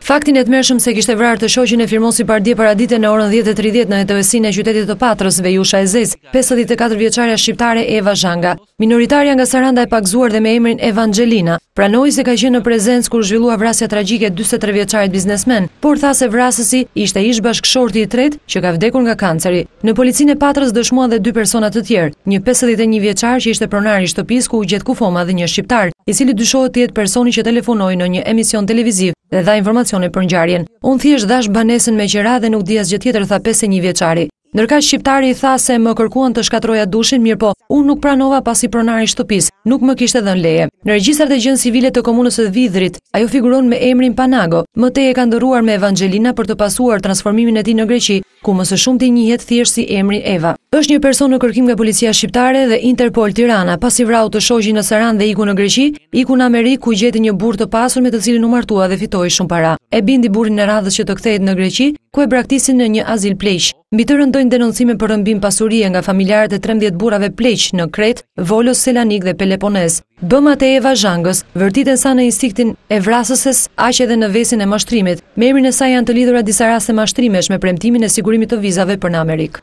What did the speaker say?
Faktin e tmerrshëm se kishte vrarë të shoqin e firmosi Pardje paradite në orën 10:30 në ETS-in e qytetit të Patrës, Vejusha e Zez, 54 vjeçaria shqiptare Eva Zhanga. Minoritaria nga Saranda e pagzuar dhe me emrin Evangelina, pranoi se ka qenë në prezencë kur zhvillua vrasja tragjike 43 vjeçarit biznesmen, por tha se vrasësi ishte ish bashkëshorti i tretë që ka vdekur nga kanceri. Në policinë e Patrës dëshmuan dhe 2 persona të tjerë, një 51 vjeçar që ishte pronar i shtëpisë ku u gjet kufoma dhe një shqiptar, i cili dyshohet të jetë personi që telefonoi në një emision televiziv dhe dha informacione për ngjarjen. Unë thjesht dash banesën me qira dhe nuk di asgjë tjetër, tha 51 vjeçari. Ndërkaq shqiptari tha se më kërkuan të shkatroja dushin, mirë po, unë nuk pranova pasi pronari i shtëpisë nuk më kishte dhënë leje. Në regjistrat e gjën civile të komunës së Vidhrit, ajo figuron me emrin Panago. Më tej e ka ndëruar me Evangelina për të pasuar transformimin e tij në Greqi, ku më së shumti njihet thjesht si emri Eva. Është një person në kërkim nga policia shqiptare dhe Interpol Tirana, pasi vrau të shoqin në Sarandë dhe iku në Greqi, iku në Amerikë ku gjeti një burr të pasur me të cilin u martua dhe fitoi shumë para. E bindi burrin e radhës që të kthehet në Greqi, ku e braktisin në një azil pleq. Mbi të rëndojnë denoncime për rëmbim pasurie nga familjarët e 13 burrave pleq në Kret, Volos, Selanik dhe Peloponez. Bëmat e Eva Zhangës vërtiten sa në instiktin e vrasëses, aq edhe në vesin e mashtrimit. Me emrin e saj janë të lidhura disa raste mashtrimesh me premtimin e sigurimit të vizave për në Amerikë.